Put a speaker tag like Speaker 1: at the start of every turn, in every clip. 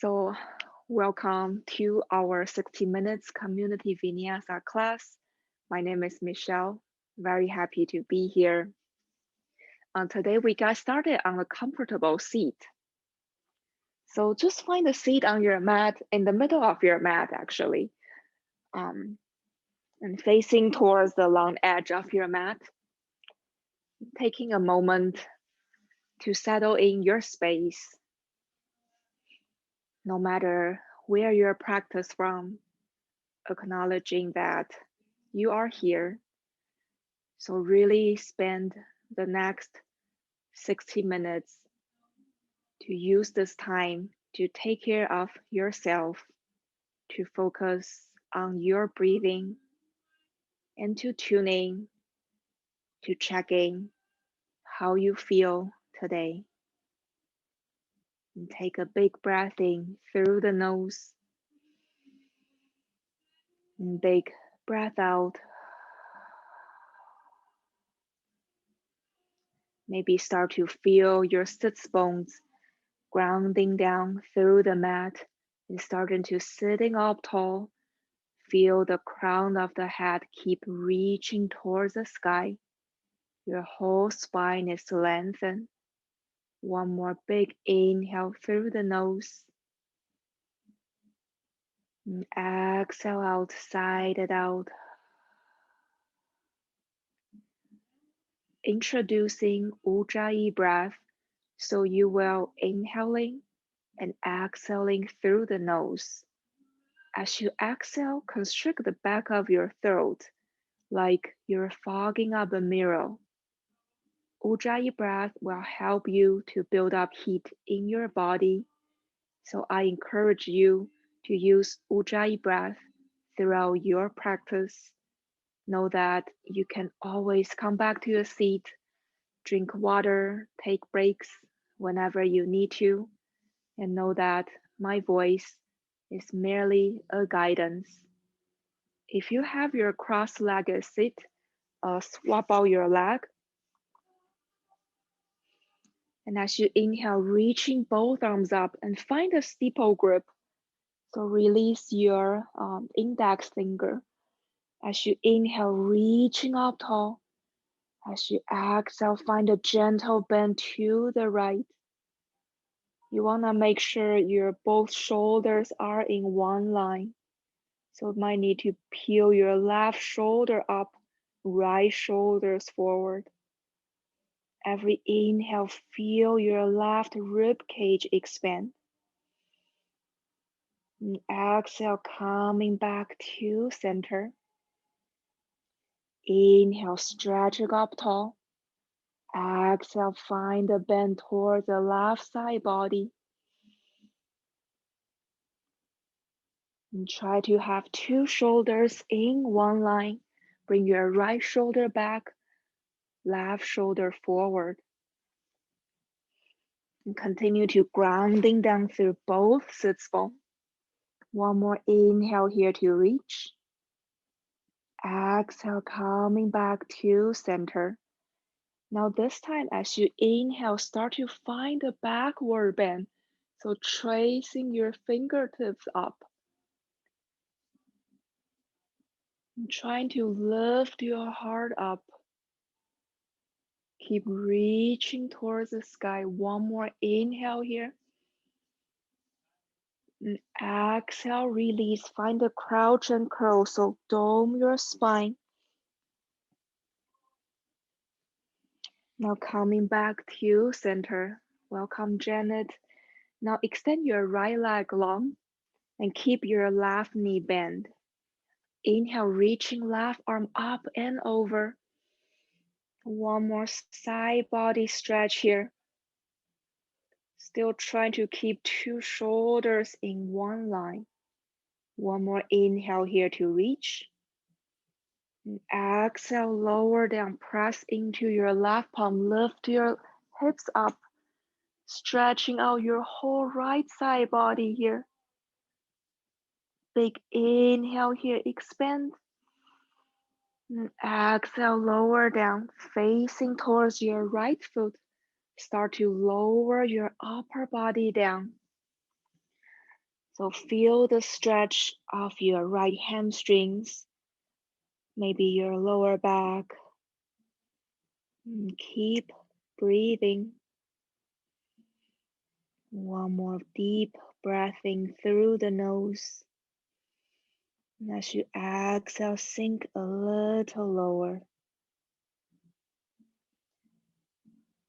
Speaker 1: So, welcome to our 60 minutes community vinyasa class. My name is Michelle. Very happy to be here. Today we got started on a comfortable seat. So just find a seat on your mat, in the middle of your mat actually, and facing towards the long edge of your mat. Taking a moment to settle in your space, no matter where you're practiced from, acknowledging that you are here. So really spend the next 60 minutes to use this time to take care of yourself, to focus on your breathing, and to tune in, to checking how you feel today. And take a big breath in through the nose, and big breath out. Maybe start to feel your sits bones grounding down through the mat and starting to sitting up tall. Feel the crown of the head keep reaching towards the sky. Your whole spine is lengthened. One more big inhale through the nose. And exhale out, side it out. Introducing Ujjayi Breath. So you will inhaling and exhaling through the nose. As you exhale, constrict the back of your throat like you're fogging up a mirror. Ujjayi breath will help you to build up heat in your body. So I encourage you to use Ujjayi breath throughout your practice. Know that you can always come back to your seat, drink water, take breaks whenever you need to, and know that my voice is merely a guidance. If you have your cross-legged sit, swap out your leg. And as you inhale, reaching both arms up and find a steeple grip. So release your index finger. As you inhale, reaching up tall. As you exhale, find a gentle bend to the right. You wanna make sure your both shoulders are in one line. So you might need to peel your left shoulder up, right shoulders forward. Every inhale, feel your left rib cage expand. And exhale, coming back to center. Inhale, stretching up tall. Exhale, find a bend towards the left side body. And try to have two shoulders in one line. Bring your right shoulder back, left shoulder forward. And continue to grounding down through both sits bones. One more inhale here to reach. Exhale, coming back to center. Now this time, as you inhale, start to find a backward bend. So tracing your fingertips up. And trying to lift your heart up. Keep reaching towards the sky. One more inhale here. And exhale, release. Find the crouch and curl. So dome your spine. Now coming back to center. Welcome, Janet. Now extend your right leg long and keep your left knee bent. Inhale, reaching left arm up and over. One more side body stretch here. Still trying to keep two shoulders in one line. One more inhale here to reach. And exhale, lower down, press into your left palm, lift your hips up, stretching out your whole right side body here. Big inhale here, expand. And exhale, lower down, facing towards your right foot. Start to lower your upper body down. So feel the stretch of your right hamstrings, maybe your lower back. And keep breathing. One more deep breath in through the nose. And as you exhale, sink a little lower.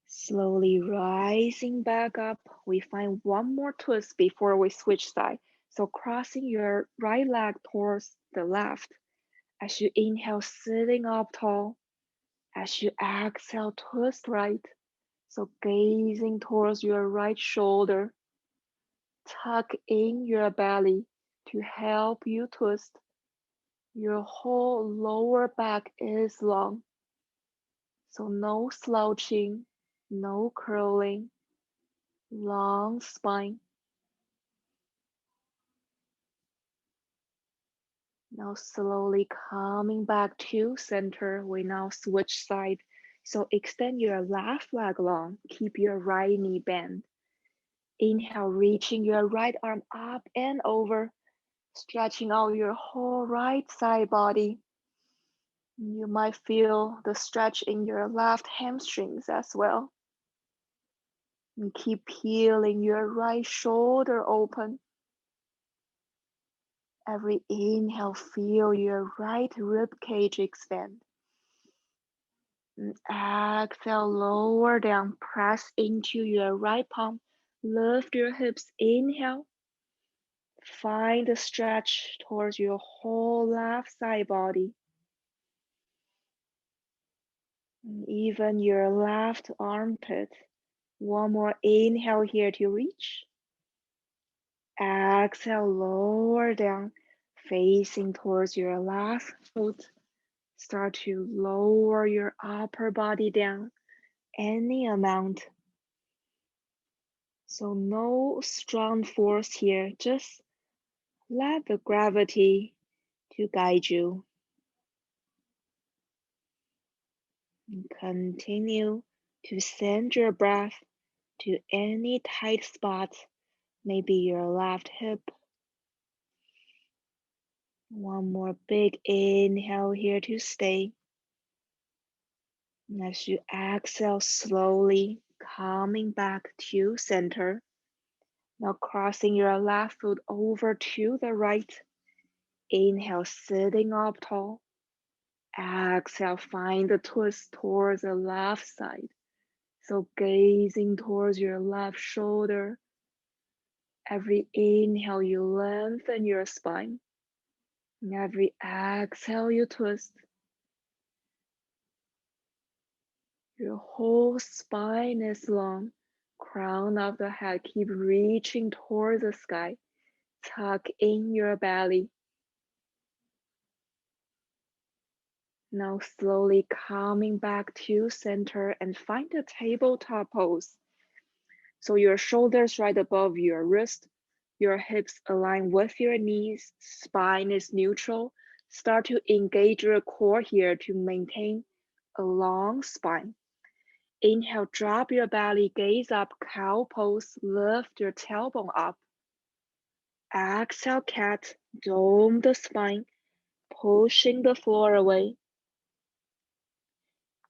Speaker 1: Slowly rising back up, we find one more twist before we switch side. So crossing your right leg towards the left. As you inhale, sitting up tall. As you exhale, twist right. So gazing towards your right shoulder. Tuck in your belly to help you twist. Your whole lower back is long. So no slouching, no curling, long spine. Now slowly coming back to center. We now switch side. So extend your left leg long. Keep your right knee bent. Inhale, reaching your right arm up and over. Stretching out your whole right side body. You might feel the stretch in your left hamstrings as well. And keep peeling your right shoulder open. Every inhale, feel your right rib cage expand. And exhale, lower down, press into your right palm. Lift your hips, inhale. Find the stretch towards your whole left side body. And even your left armpit. One more inhale here to reach. Exhale, lower down, facing towards your left foot. Start to lower your upper body down any amount. So no strong force here, just let the gravity to guide you. And continue to send your breath to any tight spot, maybe your left hip. One more big inhale here to stay. And as you exhale slowly, coming back to center. Now crossing your left foot over to the right. Inhale, sitting up tall. Exhale, find the twist towards the left side. So gazing towards your left shoulder. Every inhale, you lengthen your spine. And every exhale, you twist. Your whole spine is long. Crown of the head, keep reaching towards the sky. Tuck in your belly. Now slowly coming back to center and find a tabletop pose. So your shoulders right above your wrist, your hips align with your knees, spine is neutral. Start to engage your core here to maintain a long spine. Inhale, drop your belly, gaze up, cow pose, lift your tailbone up. Exhale, cat, dome the spine, pushing the floor away.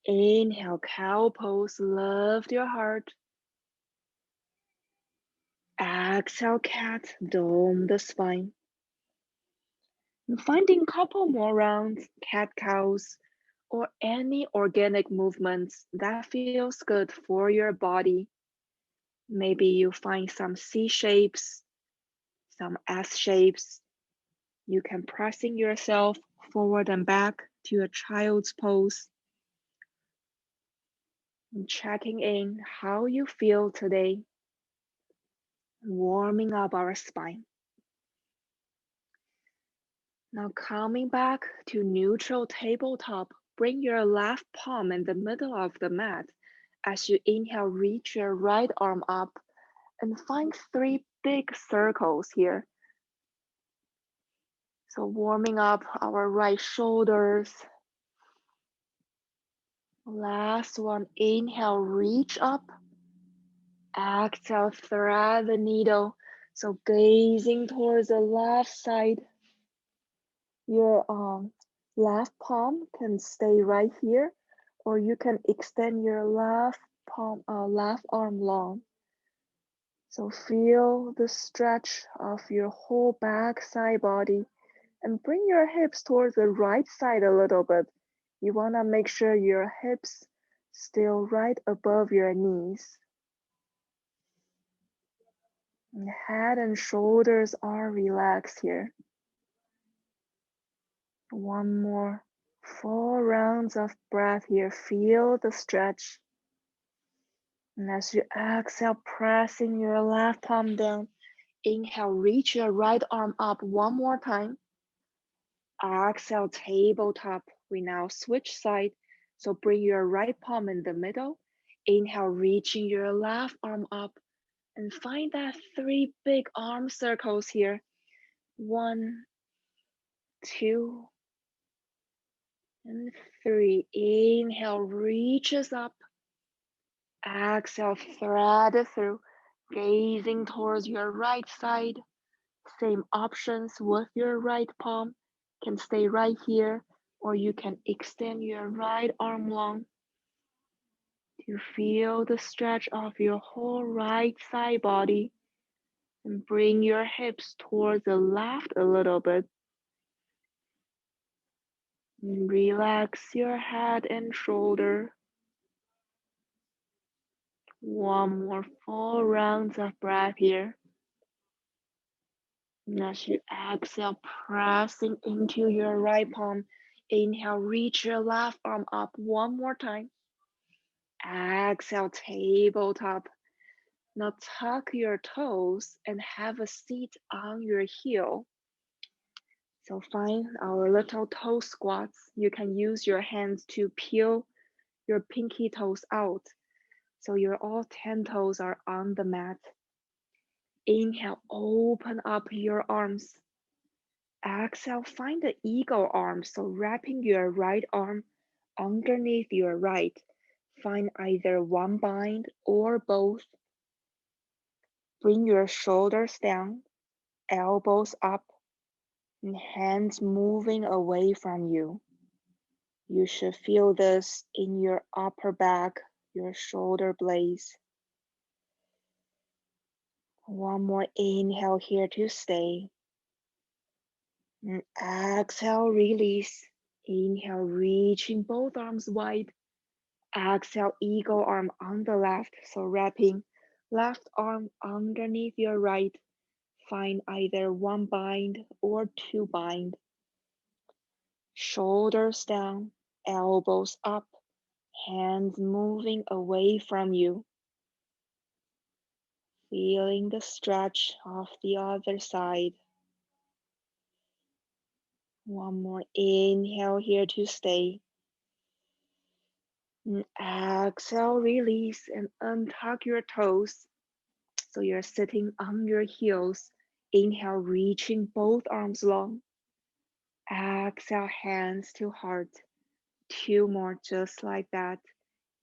Speaker 1: Inhale, cow pose, lift your heart. Exhale, cat, dome the spine. And finding a couple more rounds, cat cows, or any organic movements that feels good for your body. Maybe you find some C shapes, some S shapes. You can pressing yourself forward and back to a child's pose. And checking in how you feel today. Warming up our spine. Now coming back to neutral tabletop, bring your left palm in the middle of the mat. As you inhale, reach your right arm up and find 3 big circles here. So warming up our right shoulders. Last one, inhale, reach up. Exhale, thread the needle So gazing towards the left side, your left palm can stay right here, or you can extend your left arm long. So feel the stretch of your whole back side body and bring your hips towards the right side a little bit. You want to make sure your hips still right above your knees. And head and shoulders are relaxed here. One more 4 rounds of breath here. Feel the stretch. And as you exhale, pressing your left palm down, inhale, reach your right arm up one more time. Exhale, tabletop. We now switch side. So bring your right palm in the middle. Inhale, reaching your left arm up. And find that 3 big arm circles here. 1, 2, and 3. Inhale, reaches up. Exhale, thread through, gazing towards your right side. Same options with your right palm. Can stay right here, or you can extend your right arm long to feel the stretch of your whole right side body. And bring your hips towards the left a little bit. And relax your head and shoulder. One more 4 rounds of breath here. And as you exhale, pressing into your right palm, inhale, reach your left arm up one more time. Exhale, tabletop. Now tuck your toes and have a seat on your heel. So find our little toe squats. You can use your hands to peel your pinky toes out. So your all 10 toes are on the mat. Inhale, open up your arms. Exhale, find the eagle arm. So wrapping your right arm underneath your right. Find either one bind or both. Bring your shoulders down, elbows up, and hands moving away from you. You should feel this in your upper back, your shoulder blades. One more inhale here to stay. And exhale, release. Inhale, reaching both arms wide. Exhale, eagle arm on the left. So wrapping left arm underneath your right. Find either one bind or 2 bind. Shoulders down, elbows up, hands moving away from you. Feeling the stretch of the other side. One more inhale here to stay. And exhale, release and untuck your toes. So you're sitting on your heels. Inhale, reaching both arms long. Exhale, hands to heart. 2 more just like that.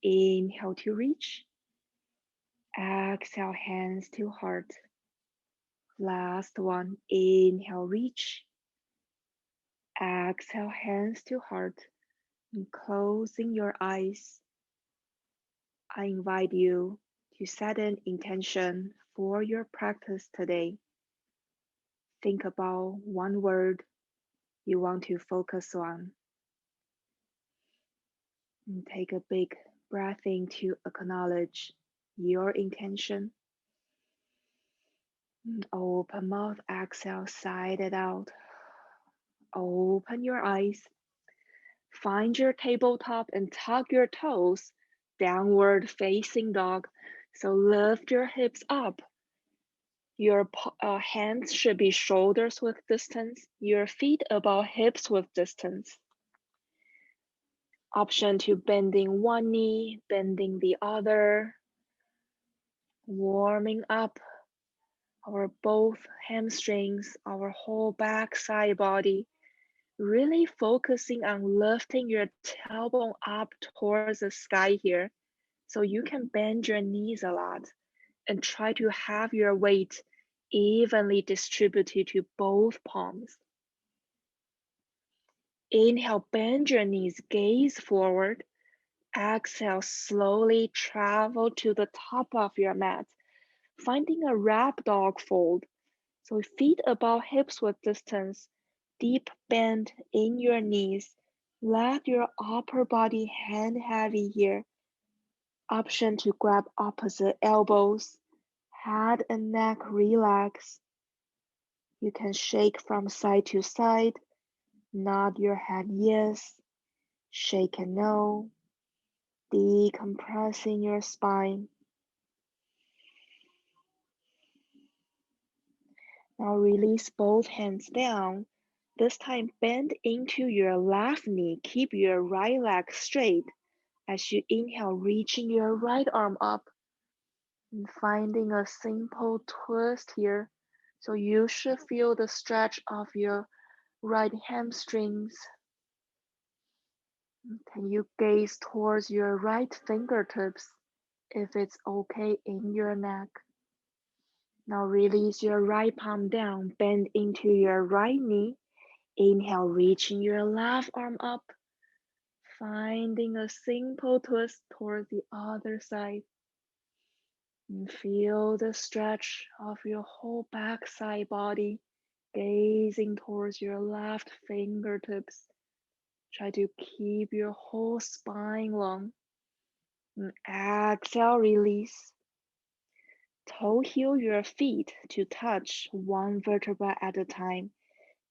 Speaker 1: Inhale to reach. Exhale, hands to heart. Last one. Inhale, reach. Exhale, hands to heart. And closing your eyes, I invite you to set an intention for your practice today. Think about one word you want to focus on. And take a big breath in to acknowledge your intention. And open mouth, exhale, sigh it out. Open your eyes. Find your tabletop and tuck your toes, downward facing dog. So lift your hips up. Your hands should be shoulders width distance, your feet about hips width distance. Option to bending one knee, bending the other. Warming up our both hamstrings, our whole back side body. Really focusing on lifting your tailbone up towards the sky here. So you can bend your knees a lot and try to have your weight evenly distributed to both palms. Inhale, bend your knees, gaze forward. Exhale, slowly travel to the top of your mat, finding a wrap dog fold. So feet above hips width distance, deep bend in your knees. Let your upper body hang heavy here. Option to grab opposite elbows. Head and neck relax. You can shake from side to side. Nod your head yes. Shake a no. Decompressing your spine. Now release both hands down. This time bend into your left knee. Keep your right leg straight. As you inhale, reaching your right arm up and finding a simple twist here. So you should feel the stretch of your right hamstrings. Can you gaze towards your right fingertips if it's okay in your neck? Now release your right palm down, bend into your right knee. Inhale, reaching your left arm up, finding a simple twist towards the other side. And feel the stretch of your whole backside body, gazing towards your left fingertips. Try to keep your whole spine long. And exhale, release. Toe heel your feet to touch one vertebra at a time,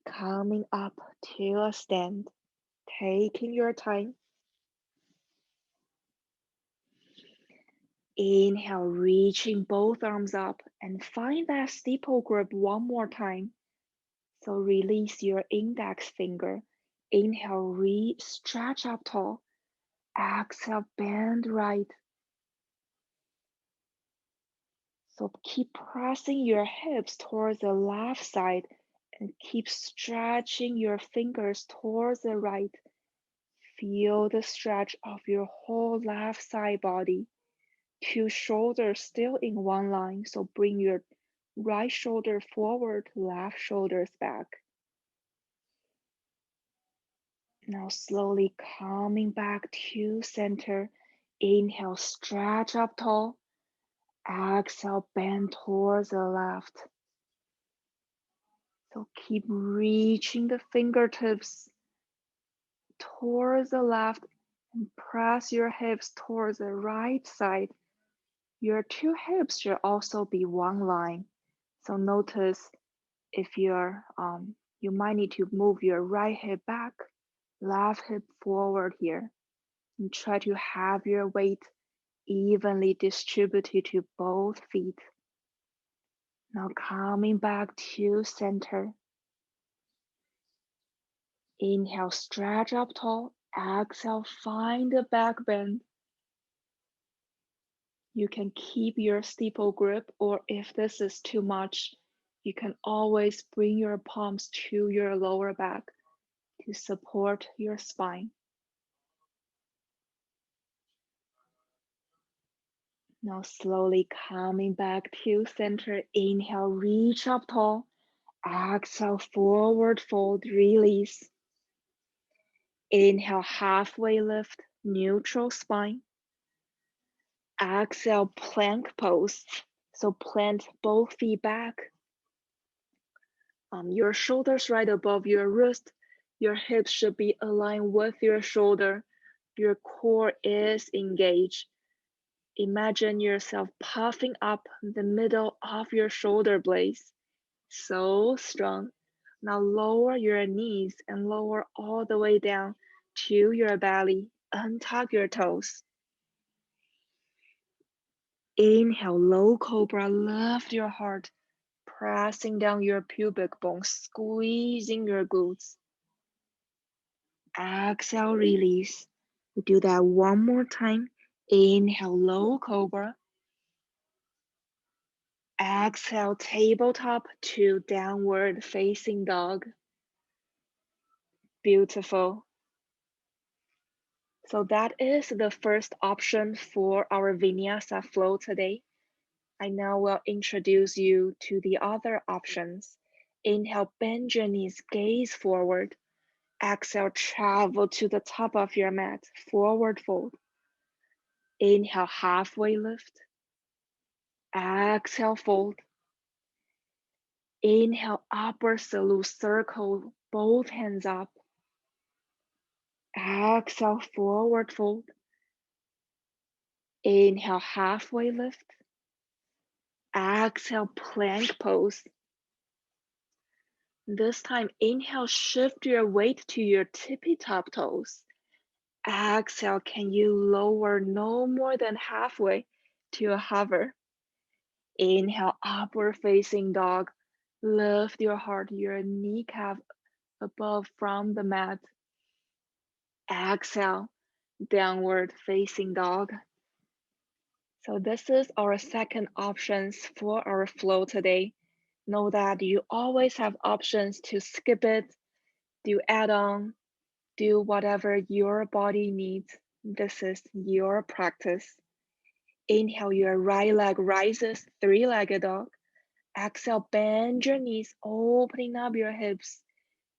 Speaker 1: coming up to a stand, taking your time. Inhale, reaching both arms up and find that steeple grip one more time. So release your index finger. Inhale, stretch up tall. Exhale, bend right. So keep pressing your hips towards the left side and keep stretching your fingers towards the right. Feel the stretch of your whole left side body. Two shoulders still in one line, so bring your right shoulder forward, left shoulders back. Now slowly coming back to center. Inhale, stretch up tall. Exhale, bend towards the left. So keep reaching the fingertips towards the left and press your hips towards the right side. Your two hips should also be one line. So notice if you might need to move your right hip back, left hip forward here, and try to have your weight evenly distributed to both feet. Now coming back to center. Inhale, stretch up tall. Exhale, find the back bend. You can keep your steeple grip, or if this is too much, you can always bring your palms to your lower back to support your spine. Now slowly coming back to center. Inhale, reach up tall. Exhale, forward fold, release. Inhale, halfway lift, neutral spine. Exhale, plank pose. So plant both feet back. Your shoulders right above your wrist. Your hips should be aligned with your shoulder. Your core is engaged. Imagine yourself puffing up the middle of your shoulder blades. So strong. Now lower your knees and lower all the way down to your belly. Untuck your toes. Inhale, low cobra, lift your heart, pressing down your pubic bone, squeezing your glutes. Exhale, release. We do that one more time. Inhale, low cobra. Exhale, tabletop to downward facing dog. Beautiful. So that is the first option for our vinyasa flow today. I now will introduce you to the other options. Inhale, bend your knees, gaze forward. Exhale, travel to the top of your mat, forward fold. Inhale, halfway lift. Exhale, fold. Inhale, upward salute, circle both hands up. Exhale, forward fold. Inhale, halfway lift. Exhale, plank pose. This time, inhale, shift your weight to your tippy top toes. Exhale, can you lower no more than halfway to a hover? Inhale, upward facing dog. Lift your heart, your kneecap above from the mat. Exhale, downward facing dog. So this is our second options for our flow today. Know that you always have options to skip it, do add on, do whatever your body needs. This is your practice. Inhale, your right leg rises, three-legged dog. Exhale, bend your knees, opening up your hips.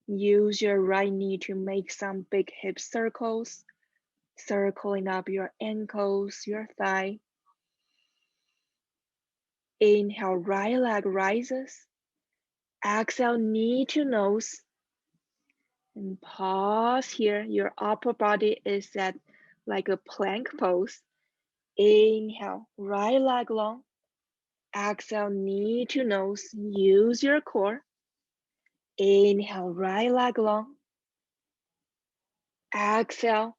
Speaker 1: Use your right knee to make some big hip circles, circling up your ankles, your thigh. Inhale, right leg rises. Exhale, knee to nose. And pause here. Your upper body is at like a plank pose. Inhale, right leg long. Exhale, knee to nose. Use your core. Inhale, right leg long. Exhale,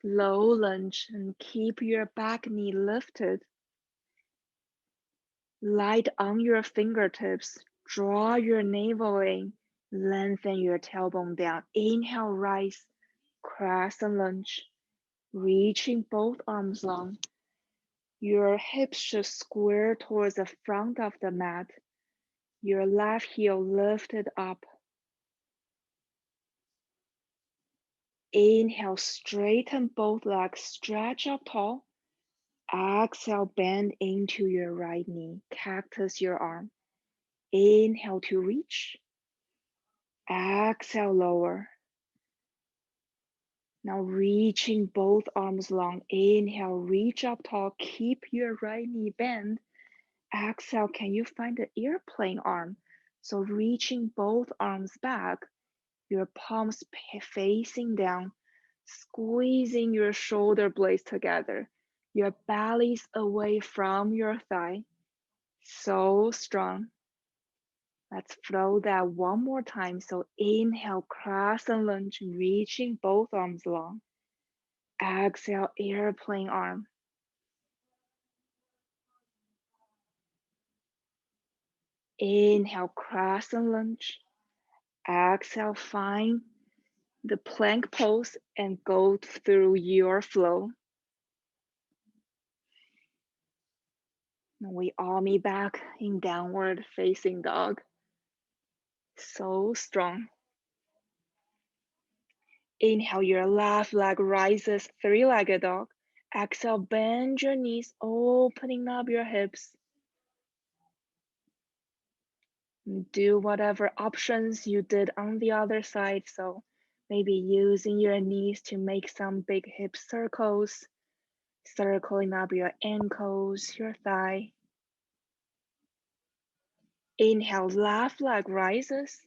Speaker 1: low lunge and keep your back knee lifted. Light on your fingertips. Draw your navel in. Lengthen your tailbone down. Inhale, rise. Crescent lunge. Reaching both arms long. Your hips should square towards the front of the mat. Your left heel lifted up. Inhale, straighten both legs, stretch up tall. Exhale, bend into your right knee, cactus your arm. Inhale to reach. Exhale, lower. Now reaching both arms long. Inhale, reach up tall. Keep your right knee bent. Exhale, can you find the airplane arm? So reaching both arms back, your palms facing down, squeezing your shoulder blades together. Your belly's away from your thigh. So strong. Let's flow that one more time. So inhale, crescent lunge, reaching both arms long. Exhale, airplane arm. Inhale, crescent lunge. Exhale, find the plank pose and go through your flow. We all meet back in downward facing dog. So strong. Inhale, your left leg rises, three-legged dog. Exhale, bend your knees, opening up your hips. Do whatever options you did on the other side. So maybe using your knees to make some big hip circles, circling up your ankles, your thigh. Inhale, left leg rises.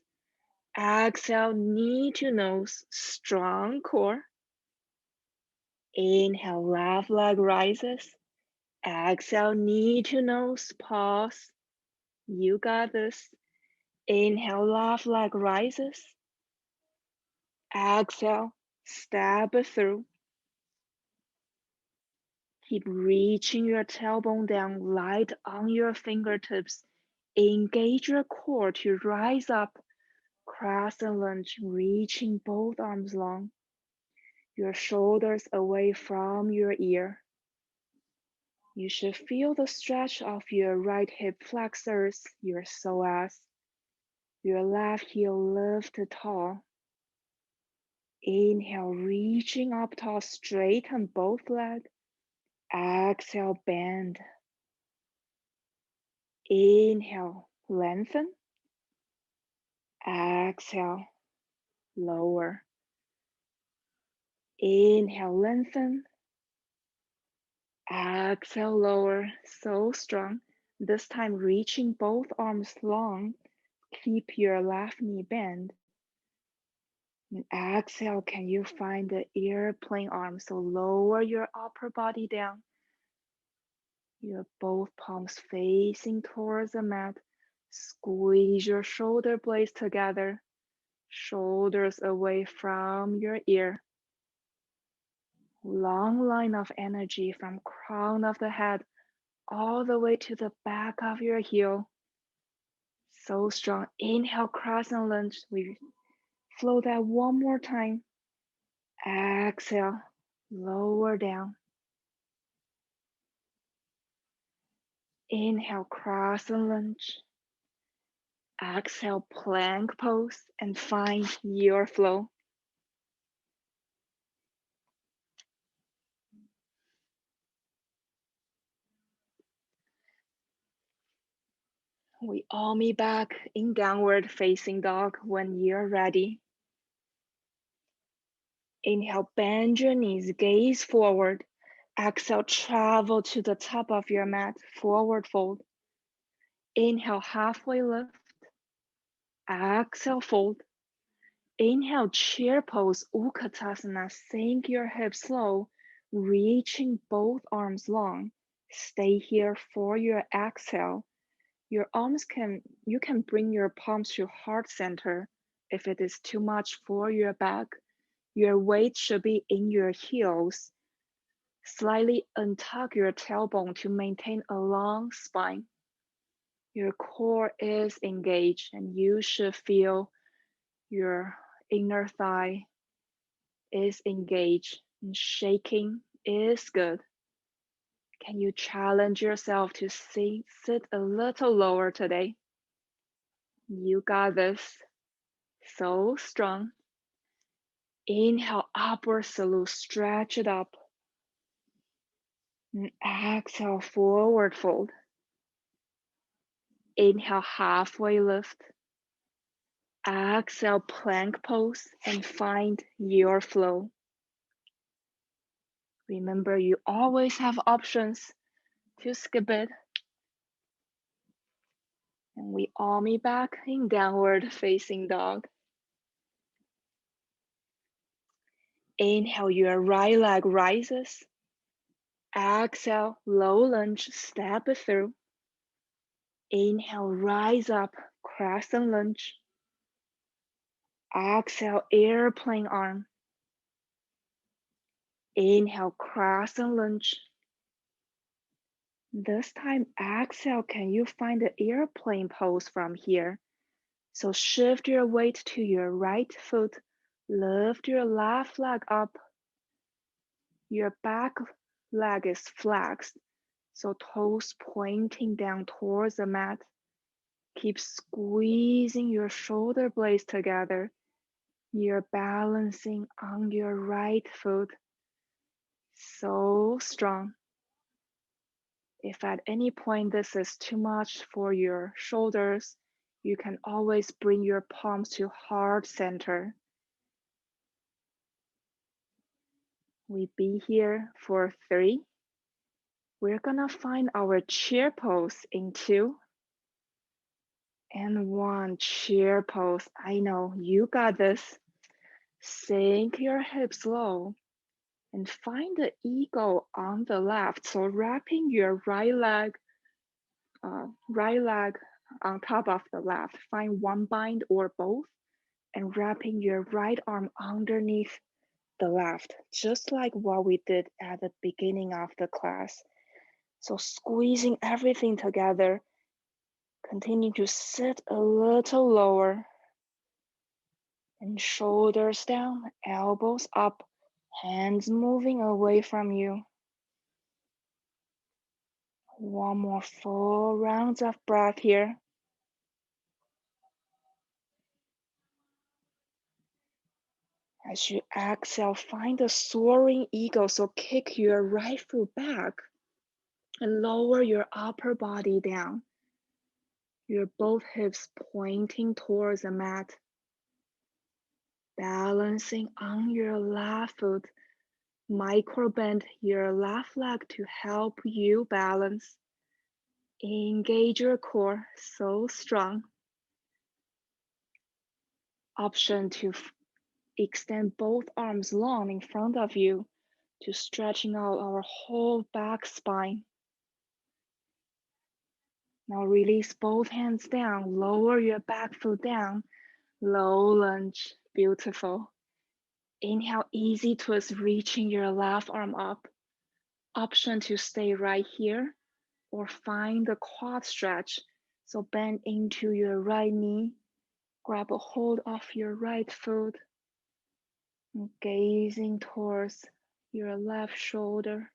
Speaker 1: Exhale, knee to nose, strong core. Inhale, left leg rises. Exhale, knee to nose, pause. You got this. Inhale, left leg rises. Exhale, step through. Keep reaching your tailbone down, light on your fingertips. Engage your core to rise up. Crescent lunge, reaching both arms long. Your shoulders away from your ear. You should feel the stretch of your right hip flexors, your psoas. Your left heel lifted tall. Inhale, reaching up tall, straighten both legs. Exhale, bend. Inhale, lengthen. Exhale, lower. Inhale, lengthen. Exhale, lower. So strong. This time, reaching both arms long. Keep your left knee bent. And exhale, can you find the airplane arm? So lower your upper body down. Your both palms facing towards the mat. Squeeze your shoulder blades together. Shoulders away from your ear. Long line of energy from crown of the head all the way to the back of your heel. So strong. Inhale, crescent lunge. We flow that one more time. Exhale, lower down. Inhale, crescent lunge. Exhale, plank pose and find your flow. We all meet back in downward facing dog when you're ready. Inhale, bend your knees, gaze forward. Exhale, travel to the top of your mat, forward fold. Inhale, halfway lift. Exhale, fold. Inhale, chair pose, Utkatasana. Sink your hips low, reaching both arms long. Stay here for your exhale. You can bring your palms to heart center. If it is too much for your back, your weight should be in your heels. Slightly untuck your tailbone to maintain a long spine. Your core is engaged and you should feel your inner thigh is engaged and shaking is good. Can you challenge yourself to sit a little lower today? You got this. So strong. Inhale, upward salute, stretch it up. And exhale, forward fold. Inhale, halfway lift. Exhale, plank pose and find your flow. Remember, you always have options to skip it. And we all meet back in downward facing dog. Inhale, your right leg rises. Exhale, low lunge, step it through. Inhale, rise up, crescent lunge. Exhale, airplane arm. Inhale, crescent lunge. This time, exhale, can you find the airplane pose from here? So shift your weight to your right foot. Lift your left leg up. Your back leg is flexed, so toes pointing down towards the mat. Keep squeezing your shoulder blades together. You're balancing on your right foot. So strong. If at any point this is too much for your shoulders, you can always bring your palms to heart center. We be here for 3. We're gonna find our chair pose in 2 and 1. Chair pose. I know you got this. Sink your hips low and find the eagle on the left. So wrapping your right leg on top of the left. Find one bind or both and wrapping your right arm underneath the left, just like what we did at the beginning of the class. So squeezing everything together. Continue to sit a little lower and shoulders down, elbows up, hands moving away from you. One more full rounds of breath here. As you exhale, find a soaring eagle. So kick your right foot back and lower your upper body down. Your both hips pointing towards the mat. Balancing on your left foot. Micro bend your left leg to help you balance. Engage your core, so strong. Option to extend both arms long in front of you to stretching out our whole back spine. Now release both hands down, lower your back foot down, low lunge, beautiful. Inhale, easy twist, reaching your left arm up. Option to stay right here or find the quad stretch. So bend into your right knee, grab a hold of your right foot, and gazing towards your left shoulder.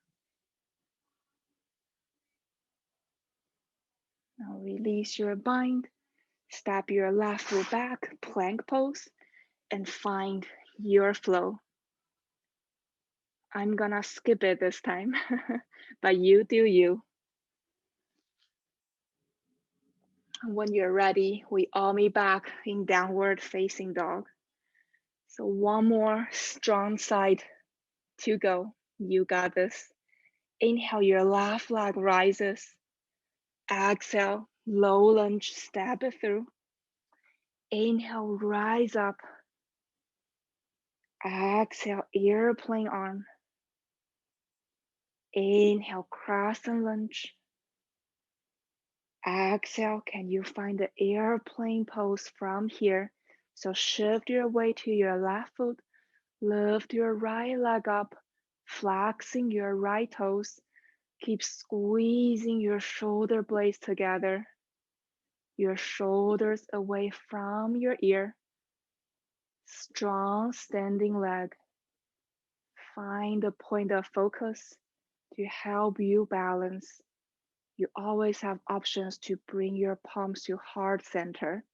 Speaker 1: Now release your bind, step your left foot back, plank pose, and find your flow. I'm gonna skip it this time, but you do you. When you're ready, we all meet back in downward facing dog. So one more strong side to go. You got this. Inhale, your left leg rises. Exhale, low lunge, step it through. Inhale, rise up. Exhale, airplane arm. Inhale, crescent lunge. Exhale, can you find the airplane pose from here? So shift your weight to your left foot, lift your right leg up, flexing your right toes. Keep squeezing your shoulder blades together, your shoulders away from your ear. Strong standing leg. Find a point of focus to help you balance. You always have options to bring your palms to heart center.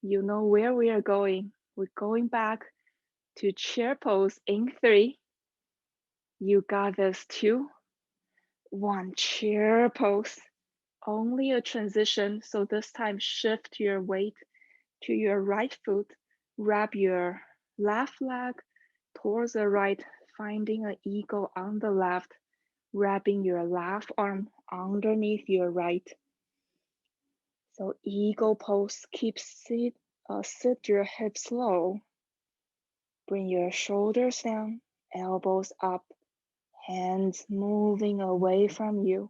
Speaker 1: You know where we are going. We're going back to chair pose in 3. You got this, 2, 1, chair pose. Only a transition, so this time shift your weight to your right foot. Wrap your left leg towards the right, finding an eagle on the left, wrapping your left arm underneath your right. So eagle pose, sit your hips low. Bring your shoulders down, elbows up, hands moving away from you.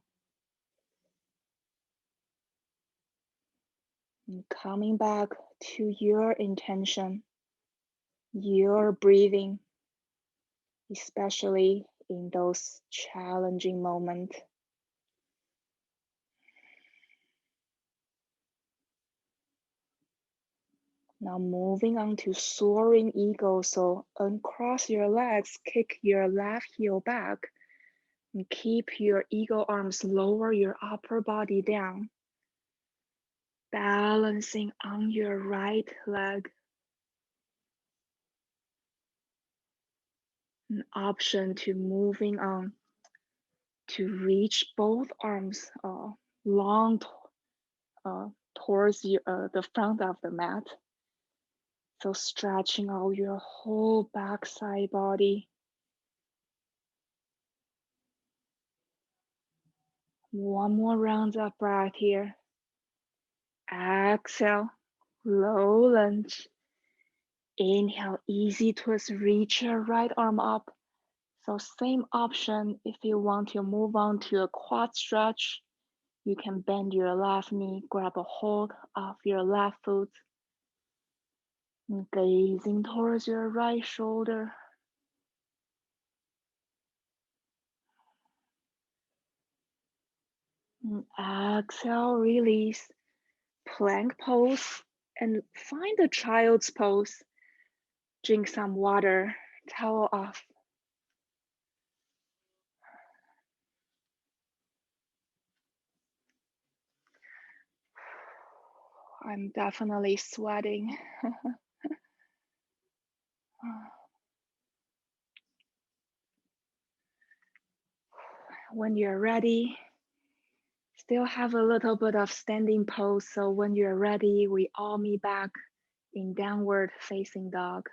Speaker 1: And coming back to your intention, your breathing, especially in those challenging moments. Now moving on to soaring eagle. So uncross your legs, kick your left heel back, and keep your eagle arms, lower your upper body down. Balancing on your right leg. An option to moving on to reach both arms long towards the front of the mat. So stretching out your whole backside body. One more round of breath here. Exhale, low lunge. Inhale, easy twist, reach your right arm up. So same option, if you want to move on to a quad stretch, you can bend your left knee, grab a hold of your left foot, gazing towards your right shoulder. Exhale, release, plank pose, and find a child's pose. Drink some water, towel off. I'm definitely sweating. When you're ready, Still have a little bit of standing pose, so when you're ready, we all meet back in downward facing dog.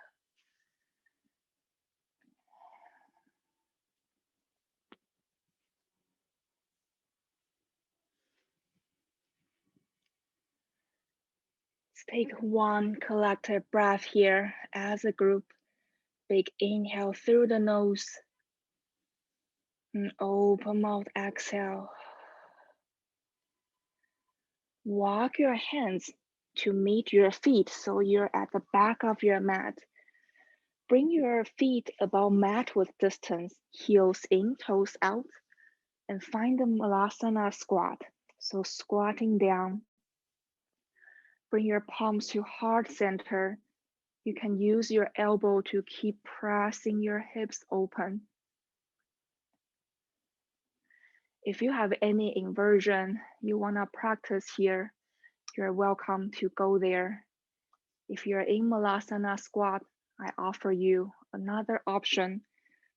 Speaker 1: Let's take one collective breath here as a group. Big inhale through the nose and open mouth exhale. Walk your hands to meet your feet so you're at the back of your mat. Bring your feet about mat width distance, heels in, toes out, and find the Malasana Squat. So squatting down. Bring your palms to heart center. You can use your elbow to keep pressing your hips open. If you have any inversion you want to practice here, you're welcome to go there. If you're in Malasana Squat, I offer you another option.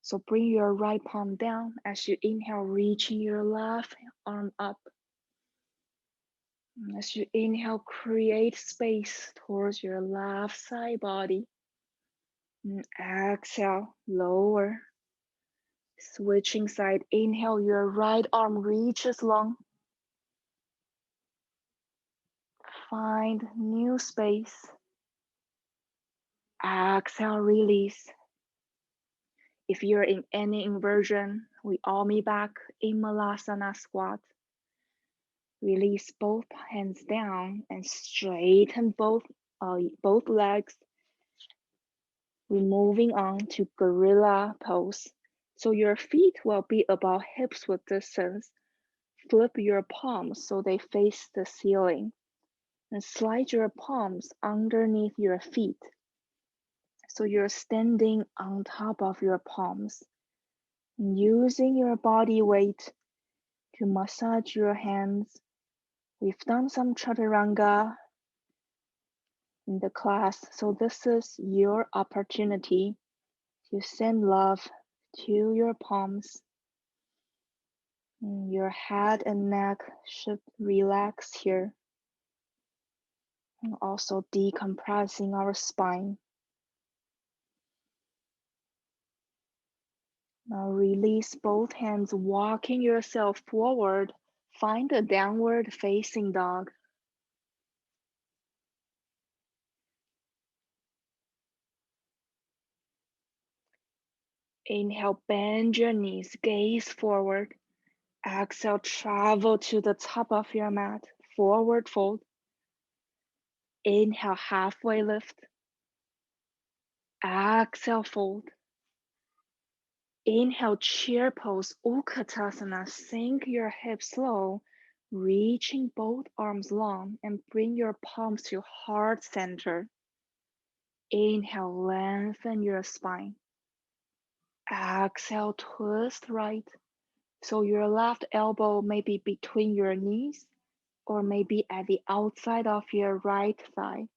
Speaker 1: So bring your right palm down as you inhale, reaching your left arm up. As you inhale, create space towards your left side body. And exhale, lower. Switching side, inhale, your right arm reaches long. Find new space. Exhale, release. If you're in any inversion, we all meet back in Malasana Squat. Release both hands down and straighten both legs. We're moving on to gorilla pose. So your feet will be about hips width distance. Flip your palms so they face the ceiling. And slide your palms underneath your feet. So you're standing on top of your palms. Using your body weight to massage your hands. We've done some chaturanga in the class, so this is your opportunity to send love to your palms. Your head and neck should relax here. And also decompressing our spine. Now release both hands, walking yourself forward. Find a downward facing dog. Inhale, bend your knees, gaze forward. Exhale, travel to the top of your mat, forward fold. Inhale, halfway lift. Exhale, fold. Inhale, chair pose, Utkatasana. Sink your hips low, reaching both arms long and bring your palms to heart center. Inhale, lengthen your spine. Exhale, twist right. So your left elbow may be between your knees or maybe at the outside of your right thigh.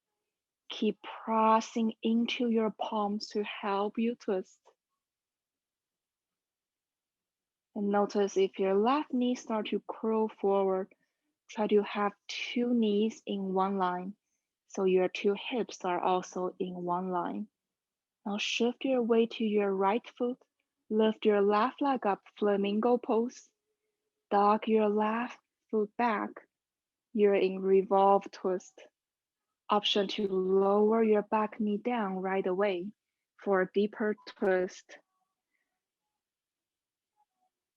Speaker 1: Keep pressing into your palms to help you twist. And notice if your left knee starts to curl forward, try to have two knees in one line. So your two hips are also in one line. Now shift your weight to your right foot. Lift your left leg up, flamingo pose. Dog your left foot back. You're in revolve twist. Option to lower your back knee down right away for a deeper twist.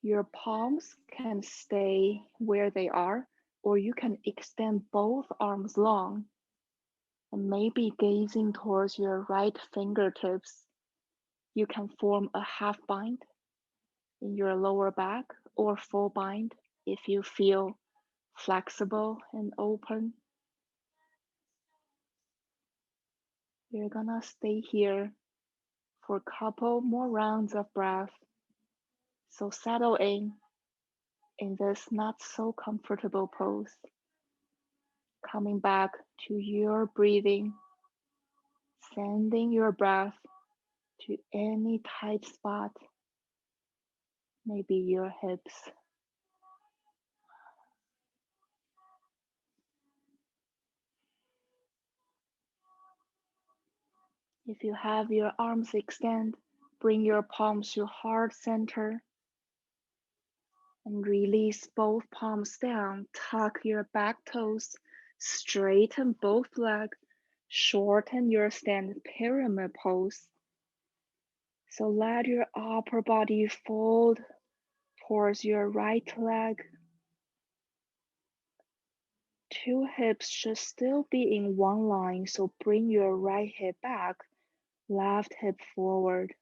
Speaker 1: Your palms can stay where they are, or you can extend both arms long and maybe gazing towards your right fingertips. You can form a half bind in your lower back or full bind if you feel flexible and open. You're gonna stay here for a couple more rounds of breath. So settle in this not so comfortable pose. Coming back to your breathing, sending your breath to any tight spot, maybe your hips. If you have your arms extend, bring your palms to heart center and release both palms down. Tuck your back toes, straighten both legs, shorten your stand pyramid pose. So let your upper body fold towards your right leg. Two hips should still be in one line, so bring your right hip back, left hip forward.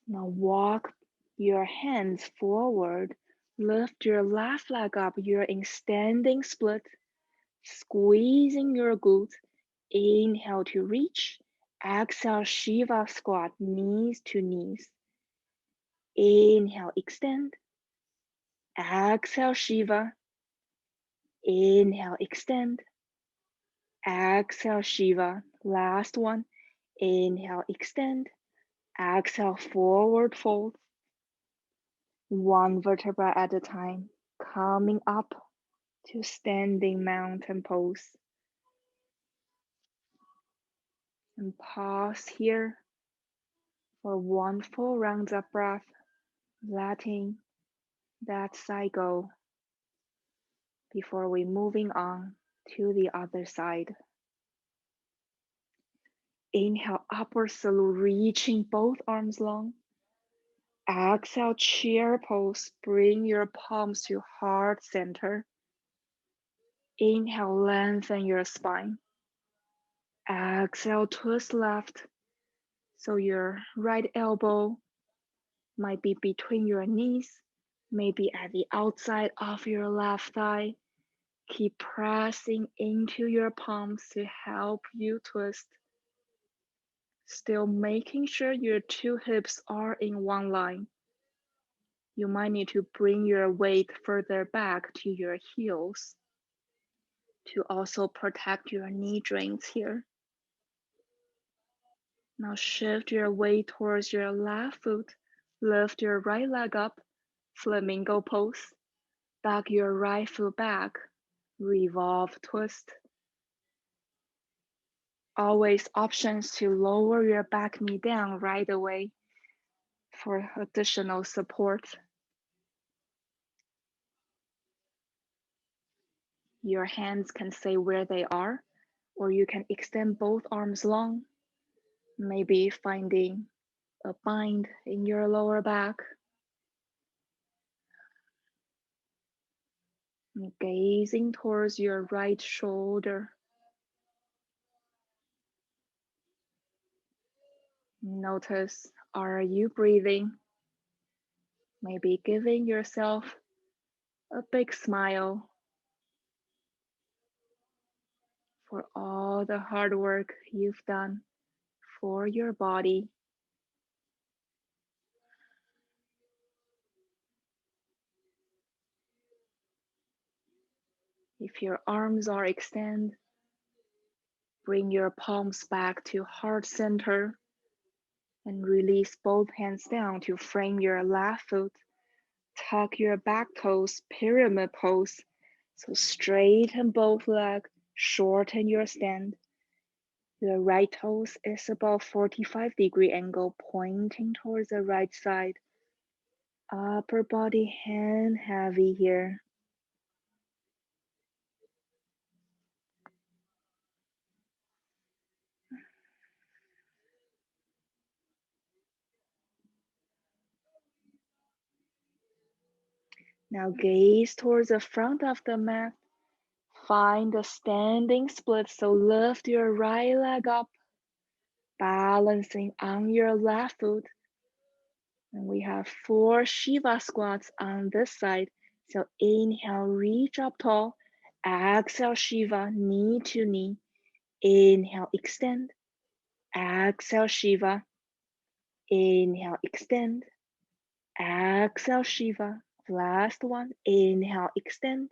Speaker 1: Now walk your hands forward, lift your left leg up, you're in standing split, squeezing your glutes. Inhale to reach, exhale Shiva squat, knees to knees. Inhale, extend, exhale Shiva, inhale, extend, exhale Shiva. Last one, inhale, extend, exhale, forward fold. One vertebra at a time, coming up to standing mountain pose. And pause here for one full round of breath, letting that side go before we moving on to the other side. Inhale, upward salute, reaching both arms long. Exhale, chair pose, bring your palms to heart center. Inhale, lengthen your spine. Exhale, twist left. So your right elbow might be between your knees, maybe at the outside of your left thigh. Keep pressing into your palms to help you twist. Still making sure your two hips are in one line. You might need to bring your weight further back to your heels to also protect your knee joints here. Now shift your weight towards your left foot. Lift your right leg up, flamingo pose. Back your right foot back, revolve twist. Always options to lower your back knee down right away for additional support. Your hands can stay where they are, or you can extend both arms long, maybe finding a bind in your lower back. And gazing towards your right shoulder. Notice, are you breathing? Maybe giving yourself a big smile for all the hard work you've done for your body. If your arms are extended, bring your palms back to heart center and release both hands down to frame your left foot. Tuck your back toes, pyramid pose. So straighten both legs, shorten your stand. Your right toes is about 45-degree angle, pointing towards the right side. Upper body hand heavy here. Now gaze towards the front of the mat. Find a standing split, so lift your right leg up, balancing on your left foot. And we have 4 Shiva squats on this side. So inhale, reach up tall. Exhale, Shiva, knee to knee. Inhale, extend. Exhale, Shiva. Inhale, extend. Exhale, Shiva. Last one. Inhale, extend.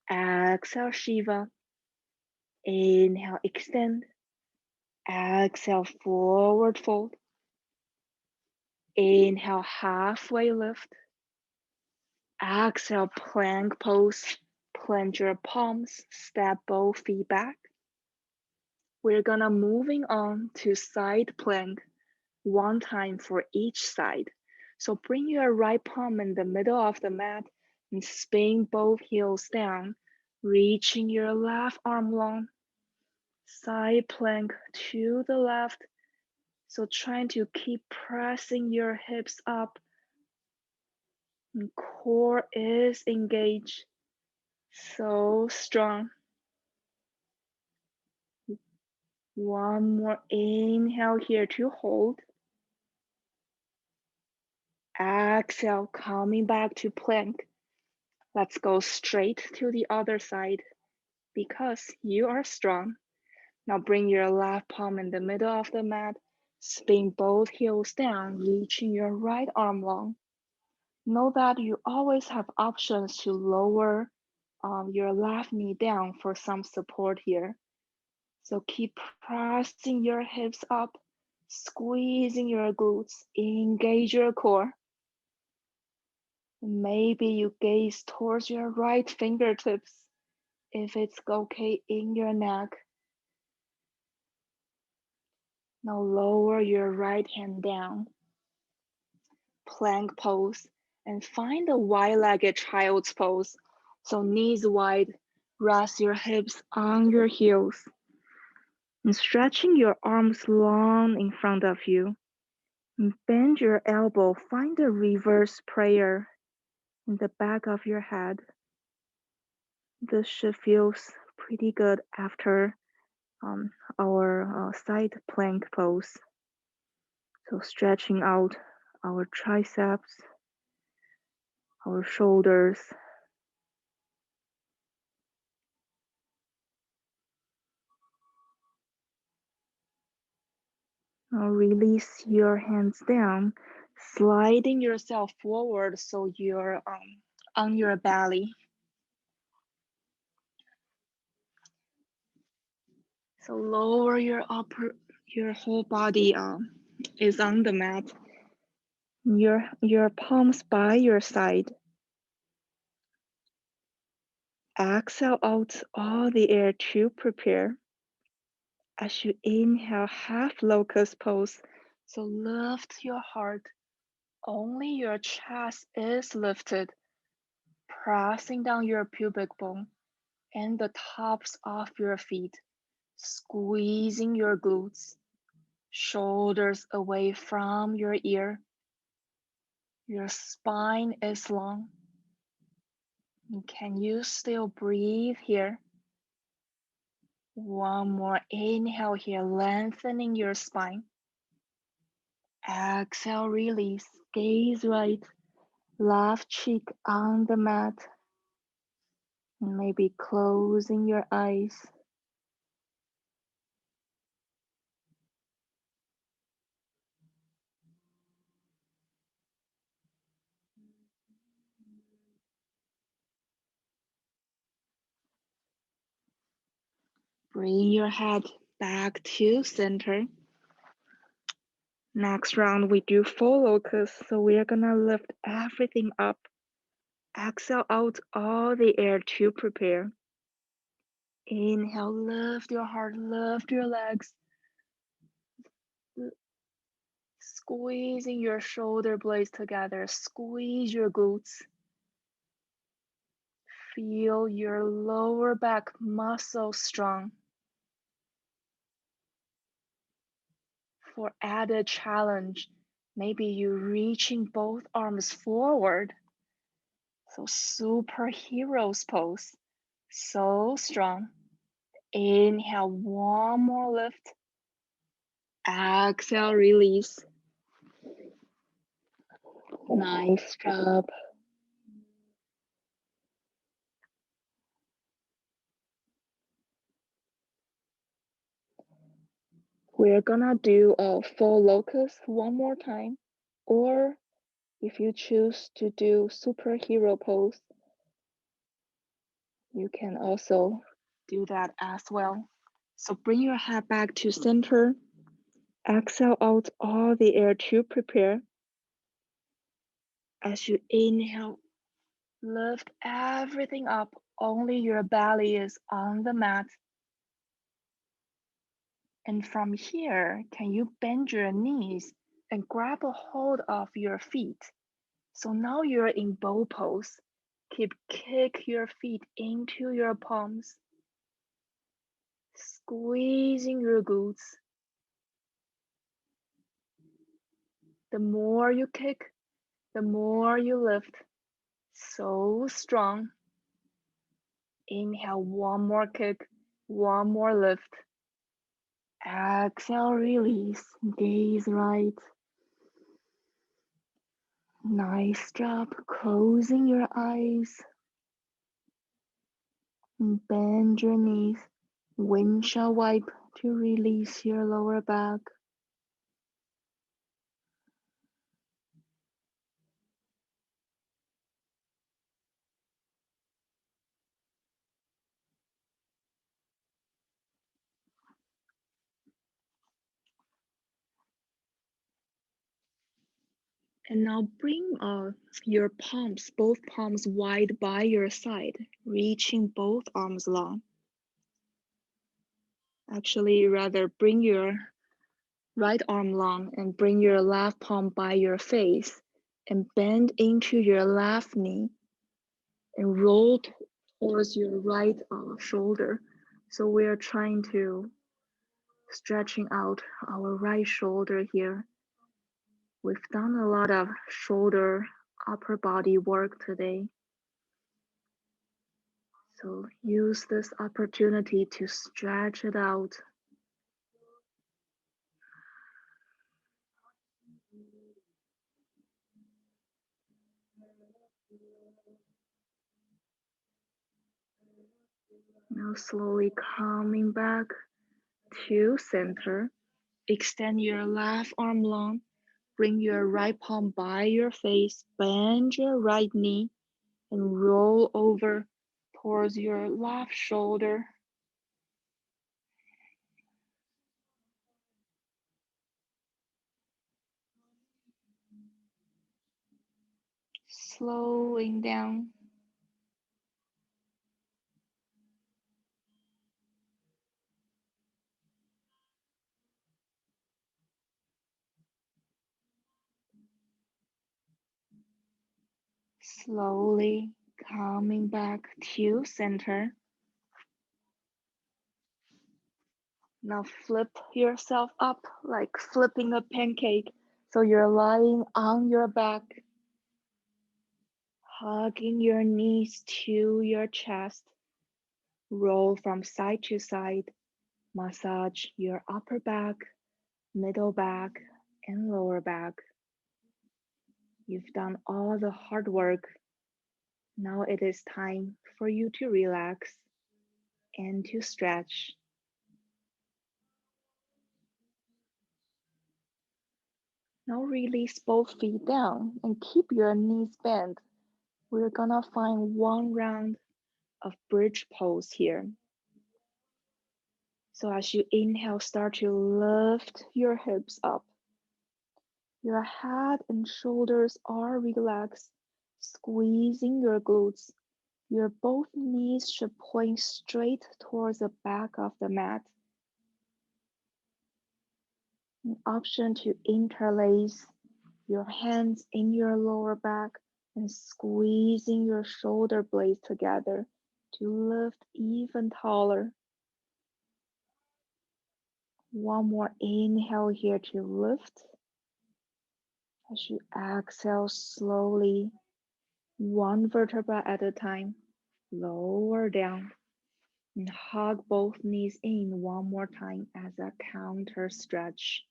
Speaker 1: Exhale, Shiva. Inhale, extend. Exhale, forward fold. Inhale, halfway lift. Exhale, plank pose. Plant your palms, step both feet back. We're gonna moving on to side plank, one time for each side. So bring your right palm in the middle of the mat and spin both heels down, reaching your left arm long. Side plank to the left. So trying to keep pressing your hips up. And core is engaged. So strong. One more inhale here to hold. Exhale, coming back to plank. Let's go straight to the other side because you are strong. Now bring your left palm in the middle of the mat. Spin both heels down, reaching your right arm long. Know that you always have options to lower your left knee down for some support here. So keep pressing your hips up, squeezing your glutes, engage your core. Maybe you gaze towards your right fingertips if it's okay in your neck. Now lower your right hand down, plank pose, and find a wide-legged child's pose. So knees wide, rest your hips on your heels, and stretching your arms long in front of you. And bend your elbow, find a reverse prayer in the back of your head. This should feel pretty good after our side plank pose. So stretching out our triceps, our shoulders. Now release your hands down, sliding yourself forward so you're on your belly. So lower your whole body is on the mat. Your palms by your side. Exhale out all the air to prepare. As you inhale, half locust pose. So lift your heart. Only your chest is lifted, pressing down your pubic bone and the tops of your feet, squeezing your glutes, shoulders away from your ear. Your spine is long. Can you still breathe here? One more inhale here, lengthening your spine. Exhale, release, gaze right, left cheek on the mat. And maybe closing your eyes. Bring your head back to center. Next round, we do full locust, so we're gonna lift everything up. Exhale out all the air to prepare. Inhale, lift your heart, lift your legs. Squeezing your shoulder blades together, squeeze your glutes. Feel your lower back muscles strong. For added challenge, maybe you reaching both arms forward. So superheroes pose, so strong. Inhale, one more lift. Exhale, release. Nice job. We're gonna do a full locust one more time, or if you choose to do superhero pose, you can also do that as well. So bring your head back to center. Exhale out all the air to prepare. As you inhale, Lift everything up. Only your belly is on the mat. And from here, can you bend your knees and grab a hold of your feet? So now you're in bow pose. Kick your feet into your palms, squeezing your glutes. The more you kick, the more you lift. So strong. Inhale, one more kick, one more lift. Exhale, release. Gaze right. Nice job closing your eyes. Bend your knees. Windshield wipe to release your lower back. And now bring your palms, both palms wide by your side, reaching both arms long. Actually, rather bring your right arm long and bring your left palm by your face and bend into your left knee and roll towards your right shoulder. So we're trying to stretching out our right shoulder here. We've done a lot of shoulder, upper body work today. So use this opportunity to stretch it out. Now slowly coming back to center. Extend your left arm long. Bring your right palm by your face. Bend your right knee and roll over towards your left shoulder. Slowing down. Slowly coming back to center. Now flip yourself up like flipping a pancake. So you're lying on your back, hugging your knees to your chest. Roll from side to side. Massage your upper back, middle back, and lower back. You've done all the hard work. Now it is time for you to relax and to stretch. Now release both feet down and keep your knees bent. We're gonna find one round of bridge pose here. So as you inhale, start to lift your hips up. Your head and shoulders are relaxed, squeezing your glutes. Your both knees should point straight towards the back of the mat. An option to interlace your hands in your lower back and squeezing your shoulder blades together to lift even taller. One more inhale here to lift. As you exhale slowly, one vertebra at a time, lower down and hug both knees in one more time as a counter stretch.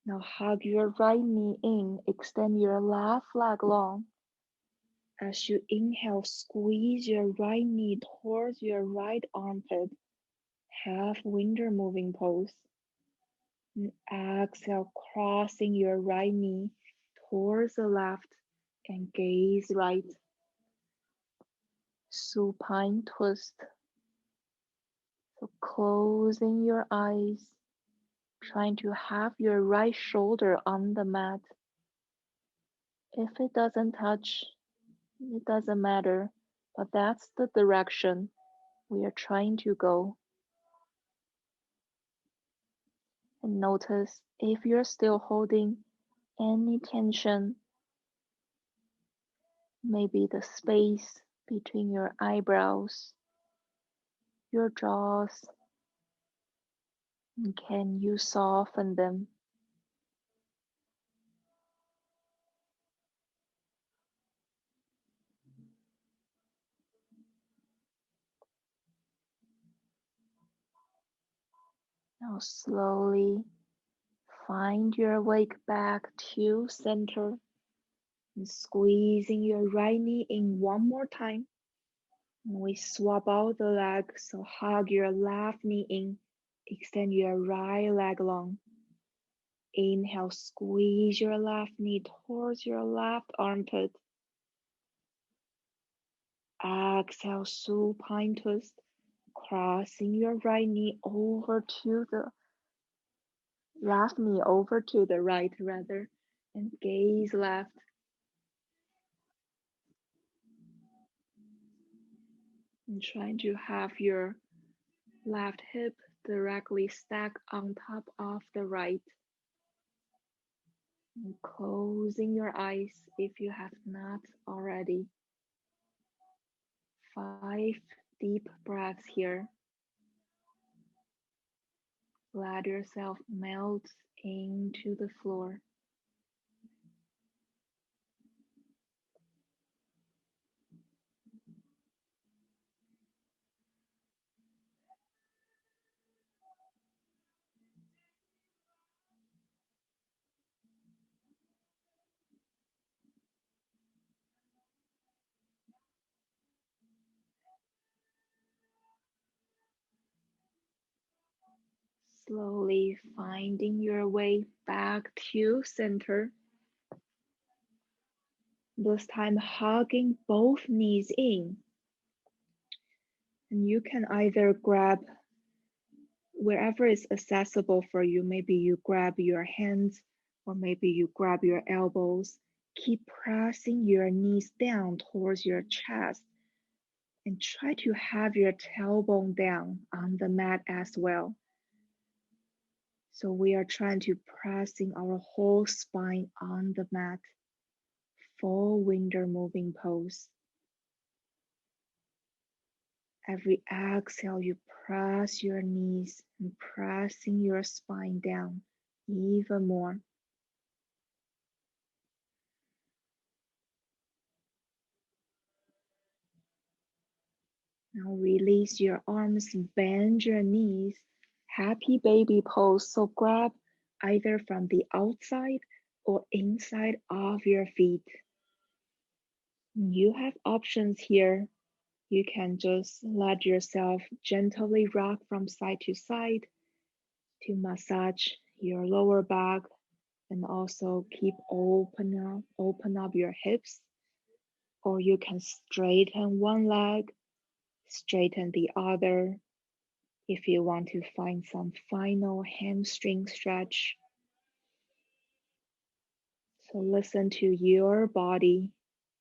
Speaker 1: Now hug your right knee in, extend your left leg long. As you inhale, squeeze your right knee towards your right armpit, half window moving pose. And exhale, crossing your right knee towards the left and gaze right. Supine twist. So closing your eyes, trying to have your right shoulder on the mat. If it doesn't touch, It doesn't matter, but that's the direction we are trying to go. And notice if you're still holding any tension, maybe the space between your eyebrows, your jaws, and can you soften them? Now slowly find your way back to center and squeezing your right knee in one more time. And we swap out the leg, so hug your left knee in, extend your right leg long. Inhale, squeeze your left knee towards your left armpit. Exhale, supine twist, crossing your right knee over to the left knee over to the right rather, and gaze left. And trying to have your left hip directly stack on top of the right. And closing your eyes if you have not already. 5 deep breaths here. Let yourself melt into the floor. Slowly finding your way back to center. This time hugging both knees in. And you can either grab wherever is accessible for you. Maybe you grab your hands or maybe you grab your elbows. Keep pressing your knees down towards your chest and try to have your tailbone down on the mat as well. So we are trying to pressing our whole spine on the mat. Full window moving pose. Every exhale, you press your knees and pressing your spine down even more. Now release your arms, bend your knees. Happy baby pose. So grab either from the outside or inside of your feet. You have options here. You can just let yourself gently rock from side to side to massage your lower back and also keep open up your hips. Or you can straighten one leg, straighten the other. If you want to find some final hamstring stretch. So listen to your body.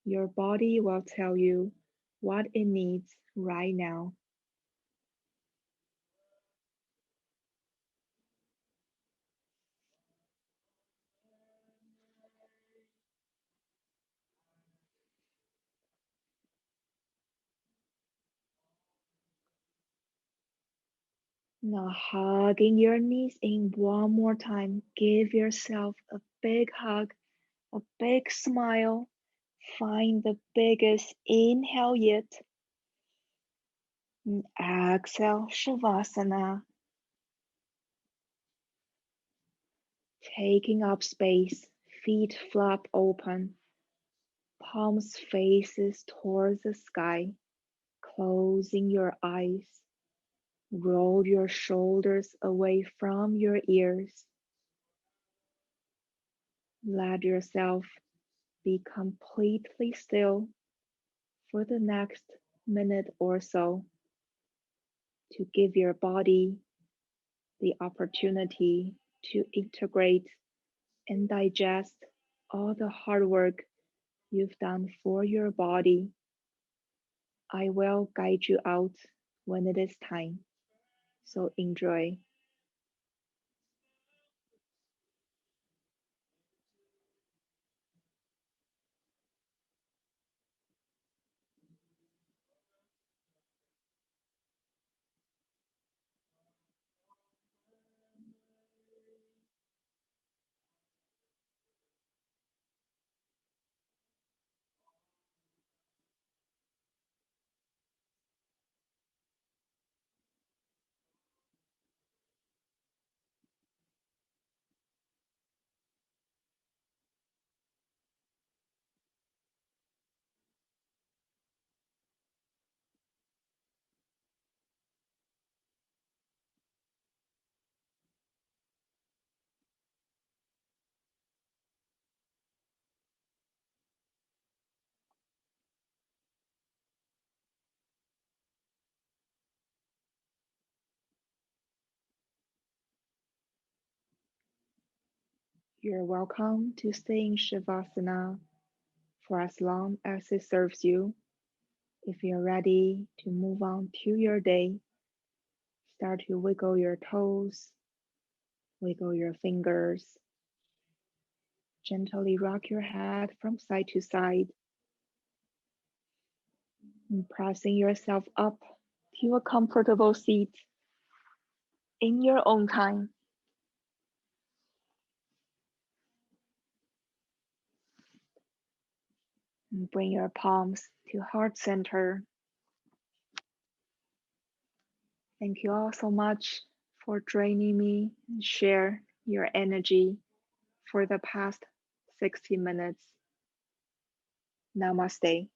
Speaker 1: Your body will tell you what it needs right now. Now hugging your knees in one more time. Give yourself a big hug, a big smile. Find the biggest inhale yet. And exhale, Shavasana. Taking up space, feet flap open, palms faces towards the sky. Closing your eyes. Roll your shoulders away from your ears. Let yourself be completely still for the next minute or so to give your body the opportunity to integrate and digest all the hard work you've done for your body. I will guide you out when it is time. So enjoy. You're welcome to stay in Shavasana for as long as it serves you. If you're ready to move on to your day, start to wiggle your toes, wiggle your fingers, gently rock your head from side to side, and pressing yourself up to a comfortable seat in your own time. And bring your palms to heart center. Thank you all so much for joining me and share your energy for the past 60 minutes. Namaste.